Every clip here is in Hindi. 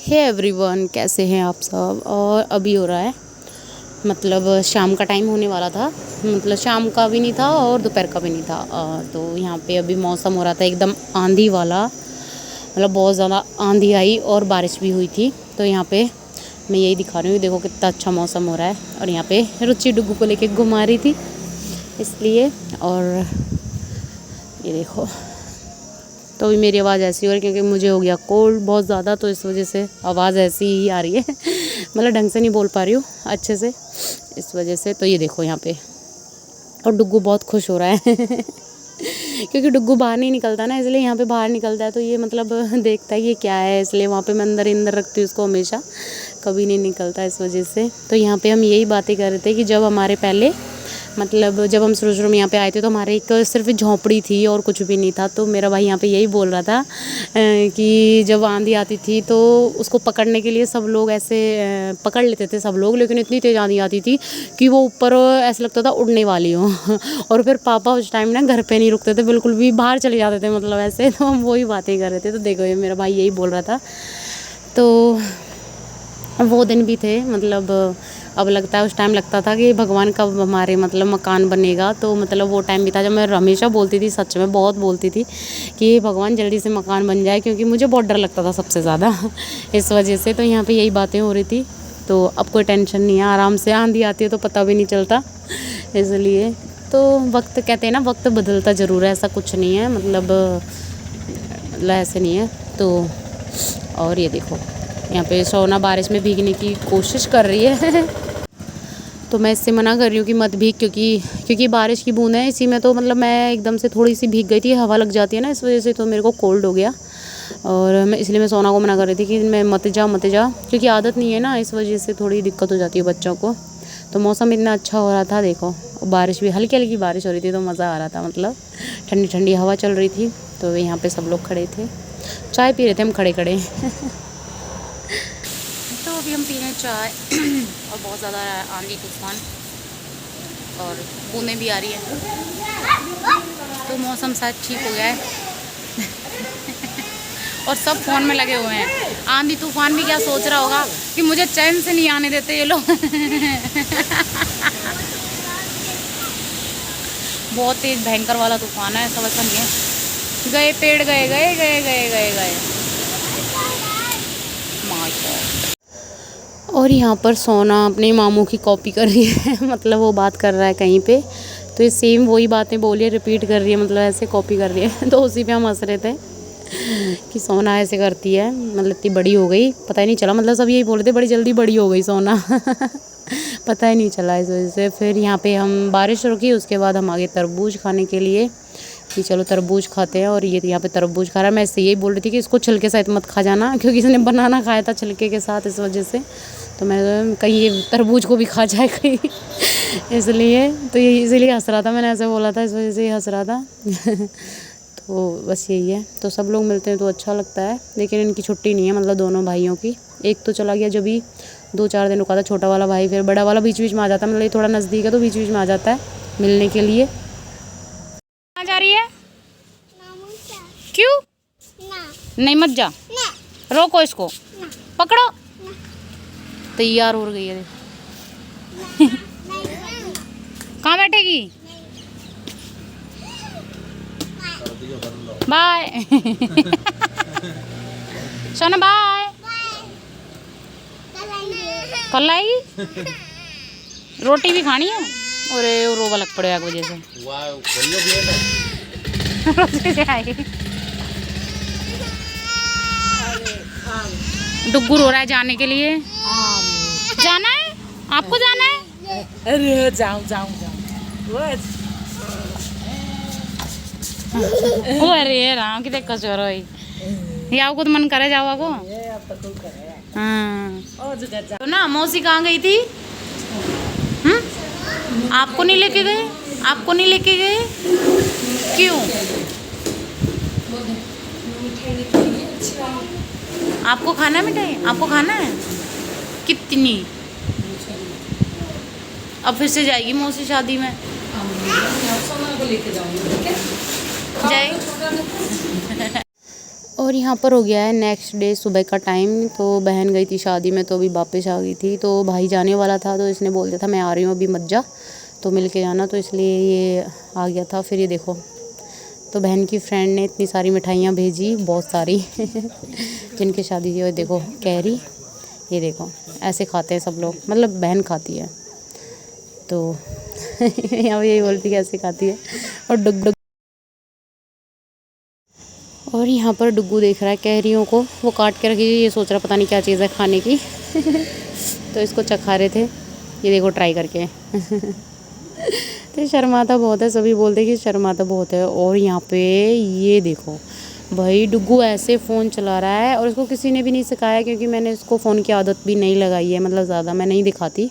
हे एवरीवन, कैसे हैं आप सब। और अभी हो रहा है मतलब शाम का टाइम होने वाला था, मतलब शाम का भी नहीं था और दोपहर का भी नहीं था। तो यहाँ पे अभी मौसम हो रहा था एकदम आंधी वाला, मतलब बहुत ज़्यादा आंधी आई और बारिश भी हुई थी। तो यहाँ पे मैं यही दिखा रही हूँ, देखो कितना अच्छा मौसम हो रहा है। और यहाँ पे रुचि डुग्गू को लेके घुमा रही थी इसलिए। और ये देखो, तो अभी मेरी आवाज़ ऐसी हो रही है क्योंकि मुझे हो गया कोल्ड बहुत ज़्यादा, तो इस वजह से आवाज़ ऐसी ही आ रही है मतलब ढंग से नहीं बोल पा रही हूँ अच्छे से, इस वजह से। तो ये देखो यहाँ पे, और डुग्गू बहुत खुश हो रहा है क्योंकि डुग्गू बाहर नहीं निकलता ना, इसलिए यहाँ पे बाहर निकलता है तो ये मतलब देखता है ये क्या है, इसलिए वहाँ पे मैं अंदर रखती हूँ उसको, हमेशा कभी नहीं निकलता इस वजह से। तो यहाँ पे हम यही बातें कर रहे थे कि जब हमारे पहले मतलब जब हम शुरू में यहाँ पे आए थे तो हमारे एक सिर्फ झोंपड़ी थी और कुछ भी नहीं था। तो मेरा भाई यहाँ पे यही बोल रहा था कि जब आंधी आती थी तो उसको पकड़ने के लिए सब लोग ऐसे पकड़ लेते थे सब लोग, लेकिन इतनी तेज़ आंधी आती थी कि वो ऊपर ऐसा लगता था उड़ने वाली हो और फिर पापा उस टाइम ना घर पे नहीं रुकते थे बिल्कुल भी, बाहर चले जाते थे मतलब ऐसे। तो हम वही बातें कर रहे थे। तो देखो ये मेरा भाई यही बोल रहा था। तो वो दिन भी थे, मतलब अब लगता है, उस टाइम लगता था कि भगवान कब हमारे मतलब मकान बनेगा। तो मतलब वो टाइम भी था जब मैं हमेशा बोलती थी, सच में बहुत बोलती थी कि भगवान जल्दी से मकान बन जाए, क्योंकि मुझे बहुत डर लगता था सबसे ज़्यादा इस वजह से। तो यहाँ पे यही बातें हो रही थी। तो अब कोई टेंशन नहीं है, आराम से आंधी आती है तो पता भी नहीं चलता, इसलिए। तो वक्त कहते हैं ना, वक्त बदलता ज़रूर है, ऐसा कुछ नहीं है, मतलब ऐसे नहीं है। तो और ये देखो यहाँ पे सोना बारिश में भीगने की कोशिश कर रही है तो मैं इससे मना कर रही हूँ कि मत भीग, क्योंकि बारिश की बूंद है इसी में। तो मतलब मैं एकदम से थोड़ी सी भीग गई थी, हवा लग जाती है ना, इस वजह से तो मेरे को कोल्ड हो गया। और मैं इसलिए मैं सोना को मना कर रही थी कि मैं मत जा, क्योंकि आदत नहीं है ना, इस वजह से थोड़ी दिक्कत हो जाती है बच्चों को। तो मौसम इतना अच्छा हो रहा था, देखो बारिश भी हल्की हल्की बारिश हो रही थी, तो मज़ा आ रहा था, मतलब ठंडी ठंडी हवा चल रही थी। तो यहाँ पर सब लोग खड़े थे, चाय पी रहे थे हम खड़े खड़े तो अभी हम पी रहे हैं चाय और बहुत ज़्यादा आंधी तूफान और बूंदें भी आ रही है, तो मौसम शायद ठीक हो गया है और सब फ़ोन में लगे हुए हैं। आंधी तूफान भी क्या सोच रहा होगा कि मुझे चैन से नहीं आने देते ये लोग बहुत तेज़ भयंकर वाला तूफान है, सब ऐसा नहीं है। गए पेड़ गए गए गए गए गए गए और यहाँ पर सोना अपने मामू की कॉपी कर रही है मतलब वो बात कर रहा है कहीं पे, तो ये सेम वही बातें बोली है, रिपीट कर रही है, मतलब ऐसे कॉपी कर रही है तो उसी पे हम हंस रहे थे कि सोना ऐसे करती है, मतलब इतनी बड़ी हो गई पता ही नहीं चला, मतलब सब यही बोल रहे थे बड़ी जल्दी बड़ी हो गई सोना पता ही नहीं चला इस वजह से। फिर यहाँ पे हम बारिश रुकी, उसके बाद हम आगे तरबूज खाने के लिए कि चलो तरबूज खाते हैं। और ये यहाँ पे तरबूज खा रहा है। मैं इससे यही बोल रही थी कि इसको छिलके सहित मत खा जाना, क्योंकि इसने बनाना खाया था छिलके के साथ, इस वजह से। तो मैं कहीं ये तरबूज को भी खा जाए कहीं इसलिए, तो ये इसीलिए हंस रहा था, मैंने ऐसे बोला था, इस वजह से ही हंस रहा था तो बस यही है। तो सब लोग मिलते हैं तो अच्छा लगता है, लेकिन इनकी छुट्टी नहीं है, मतलब दोनों भाइयों की। एक तो चला गया जब भी 2-4 दिन रुका था, छोटा वाला भाई, फिर बड़ा वाला बीच बीच में आ जाता है, मतलब ये थोड़ा नज़दीक है तो बीच बीच में आ जाता है मिलने के लिए। कहाँ जा रही है? क्यों? नहीं मत जा, रोको इसको, पकड़ो। तैयार हो गई है कहाँ बैठेगी? बाय सोना बाय, कल आएगी? रोटी भी खानी है? अरे रोवा लग पड़ेगा वजह से डुग्गू रो रहा है जाने के लिए। जाना है? आपको जाना है? अरे जाऊं जाऊं जाऊं ओ अरे राम की देखो चोरोई ये आपको तो मन करे जाओ को। हाँ तो ना मौसी कहाँ गई थी? आपको नहीं लेके गए? आपको नहीं लेके गए क्यों? आपको खाना है मिठाई? आपको खाना है? कितनी? अब फिर से जाएगी मौसी शादी में, जाए और यहाँ पर हो गया है नेक्स्ट डे सुबह का टाइम। तो बहन गई थी शादी में, तो अभी वापस आ गई थी। तो भाई जाने वाला था, तो इसने बोल दिया था मैं आ रही हूँ अभी, मत जा, तो मिल के जाना। तो इसलिए ये आ गया था। फिर ये देखो, तो बहन की फ्रेंड ने इतनी सारी मिठाइयाँ भेजी, बहुत सारी जिनकी शादी थी। और देखो कैरी, ये देखो ऐसे खाते हैं सब लोग, मतलब बहन खाती है। तो यहाँ यही बोलती है ऐसे खाती है। और डुग, और यहाँ पर डुग्गू देख रहा है कैरियों को, वो काट के रखी, ये सोच रहा पता नहीं क्या चीज़ है खाने की। तो इसको चखा रहे थे, ये देखो ट्राई करके। तो शर्माता बहुत है, सभी बोलते हैं कि शर्माता बहुत है। और यहाँ पे ये देखो भाई, डुग्गू ऐसे फ़ोन चला रहा है, और इसको किसी ने भी नहीं सिखाया, क्योंकि मैंने इसको फ़ोन की आदत भी नहीं लगाई है। मतलब ज़्यादा मैं नहीं दिखाती,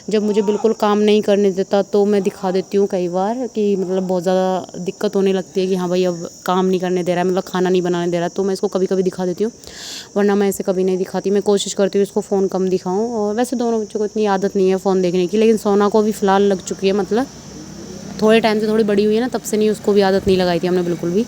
जब मुझे बिल्कुल काम नहीं करने देता तो मैं दिखा देती हूँ कई बार, कि मतलब बहुत ज़्यादा दिक्कत होने लगती है कि हाँ भाई अब काम नहीं करने दे रहा है, मतलब खाना नहीं बनाने दे रहा, तो मैं इसको कभी कभी दिखा देती हूँ, वरना मैं ऐसे कभी नहीं दिखाती। मैं कोशिश करती हूँ इसको फ़ोन कम दिखाऊँ। और वैसे दोनों बच्चों को इतनी आदत नहीं है फ़ोन देखने की, लेकिन सोना को भी फ़िलहाल लग चुकी है। मतलब थोड़े टाइम से थोड़ी बड़ी हुई है ना, तब से नहीं, उसको भी आदत नहीं लगाई थी हमने बिल्कुल भी।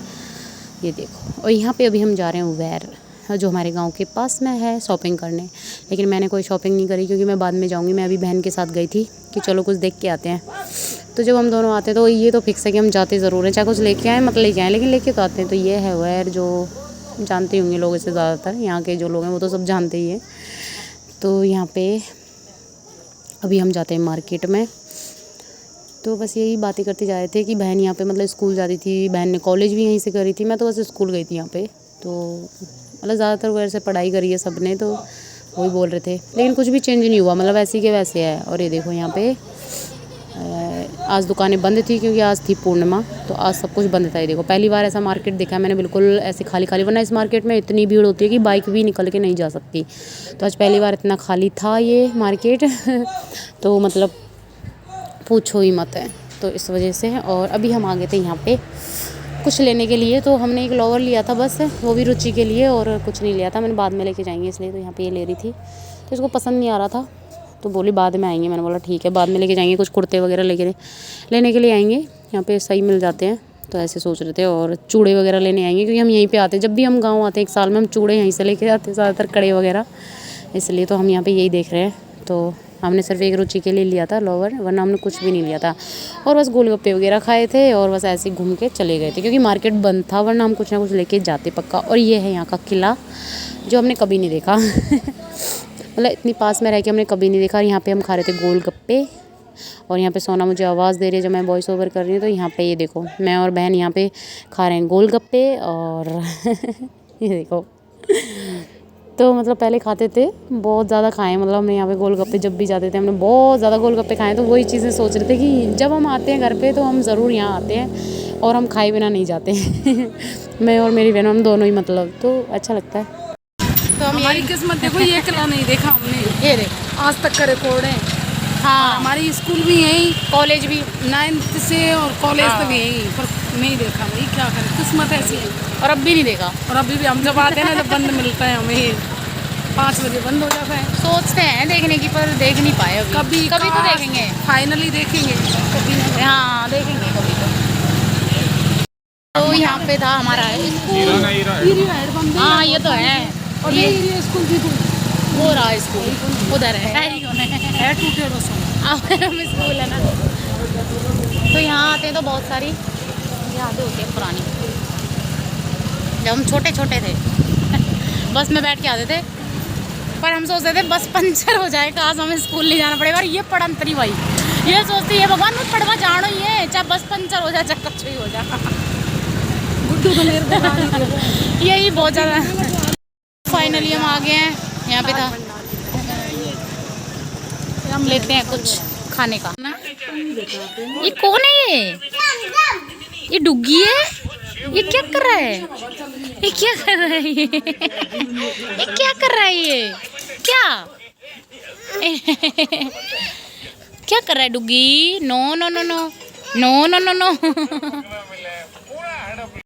ये देखो, और यहाँ पे अभी हम जा रहे हैं वेयर, जो हमारे गांव के पास में है, शॉपिंग करने। लेकिन मैंने कोई शॉपिंग नहीं करी, क्योंकि मैं बाद में जाऊंगी। मैं अभी बहन के साथ गई थी कि चलो कुछ देख के आते हैं। तो जब हम दोनों आते हैं तो ये तो फिक्स है कि हम जाते ज़रूर हैं, चाहे कुछ लेके आएँ मत लेके आएँ, लेकिन लेके तो आते हैं। तो ये है वेयर, जो जानते होंगे लोग इसे, ज़्यादातर यहाँ के जो लोग हैं वो तो सब जानते ही हैं। तो यहाँ पर अभी हम जाते हैं मार्केट में। तो बस यही बातें करते जा रहे थे कि बहन यहाँ पे मतलब स्कूल जाती थी, बहन ने कॉलेज भी यहीं से करी थी, मैं तो बस स्कूल गई थी यहाँ पे। तो मतलब ज़्यादातर वो ऐसे पढ़ाई करी है सबने, तो वही बोल रहे थे। लेकिन कुछ भी चेंज नहीं हुआ, मतलब ऐसे के वैसे है। और ये देखो यहाँ पे आज दुकानें बंद थी, क्योंकि आज थी पूर्णिमा, तो आज सब कुछ बंद था। ये देखो पहली बार ऐसा मार्केट देखा मैंने, बिल्कुल ऐसे खाली खाली, वरना इस मार्केट में इतनी भीड़ होती है कि बाइक भी निकल के नहीं जा सकती। तो आज पहली बार इतना खाली था ये मार्केट। तो मतलब पूछो ही मत है, तो इस वजह से। और अभी हम आ गए थे यहाँ पे कुछ लेने के लिए। तो हमने एक लोवर लिया था बस, वो भी रुचि के लिए, और कुछ नहीं लिया था। मैंने बाद में लेके जाएंगे इसलिए। तो यहाँ पे ये ले रही थी, तो इसको पसंद नहीं आ रहा था, तो बोली बाद में आएंगे। मैंने बोला ठीक है, बाद में लेके जाएंगे। कुछ कुर्ते वगैरह लेने के लिए आएंगे, यहाँ पे सही मिल जाते हैं, तो ऐसे सोच रहे थे। और चूड़े वगैरह लेने आएंगे, क्योंकि हम यहीं पर आते हैं, जब भी हम गाँव आते हैं एक साल में, हम चूड़े यहीं से लेके आते हैं ज़्यादातर, कड़े वगैरह, इसलिए। तो हम यहाँ पर यही देख रहे हैं। तो हमने सिर्फ एक रुचि के लिए लिया था लोवर, वरना हमने कुछ भी नहीं लिया था। और बस गोलगप्पे वगैरह खाए थे, और बस ऐसे घूम के चले गए थे, क्योंकि मार्केट बंद था, वरना हम कुछ ना कुछ लेके जाते पक्का। और ये है यहाँ का किला, जो हमने कभी नहीं देखा। मतलब इतनी पास में रह के हमने कभी नहीं देखा। और यहाँ पे हम खा रहे थे गोलगप्पे, और यहाँ पे सोना मुझे आवाज़ दे रही है जब मैं वॉइस ओवर कर रही हूँ। तो यहाँ पे ये देखो, मैं और बहन यहाँ पे खा रहे हैं गोलगप्पे। और ये देखो, तो मतलब पहले खाते थे, बहुत ज़्यादा खाए, मतलब हमने यहाँ पे गोलगप्पे जब भी जाते थे हमने बहुत ज़्यादा गोलगप्पे खाए। तो वही चीज़ें सोच रहे थे कि जब हम आते हैं घर पे तो हम ज़रूर यहाँ आते हैं, और हम खाए बिना नहीं जाते। मैं और मेरी बहन, हम दोनों ही, मतलब तो अच्छा लगता है। तो हमारी किस्मत देखो, ये किला नहीं देखा हमने, ये देखो आज तक का रिकॉर्ड है। हाँ, हमारी स्कूल भी यहीं, कॉलेज भी 9th से और कॉलेज तक यहीं, पर नहीं देखा भाई, क्या करें, किस्मत ऐसी है। और अब भी नहीं देखा। और अभी भी हम जब आते हैं ना, जब बंद मिलता है हमें, 5 बजे बंद हो जाता है। सोचते हैं देखने की, पर देख नहीं पाए अभी। कभी कभी तो देखेंगे, फाइनली देखेंगे, कभी नहीं। हाँ देखेंगे कभी तो। यहाँ पे था हमारा स्कूल, हाँ ये तो है। और ये स्कूल भी वो रहा स्कूल, उधर है टूटे स्कूल है ना। तो यहाँ आते हैं तो बहुत सारी यादें होती है पुरानी, जब हम छोटे छोटे थे। बस में बैठ के आते थे, पर हम सोचते थे बस पंचर हो जाए, काश हमें स्कूल नहीं जाना पड़ेगा। और ये पढ़ंतरी भाई ये सोचती है भगवान मैं पढ़वा जानो ही है, चाहे बस पंचर हो जाए, चाहे कुछ भी हो जाए। गुड्डू तो मेरे को यही बहुत ज़्यादा। फाइनली हम आ गए हैं, यहाँ पे था, हम लेते हैं कुछ खाने का ना। ये कौन है? ये डुग्गी है, ये क्या कर रहा है? ये क्या कर रहा है? ये क्या कर रहा है? ये क्या क्या कर रहा है Duggi? No no no no no no no no.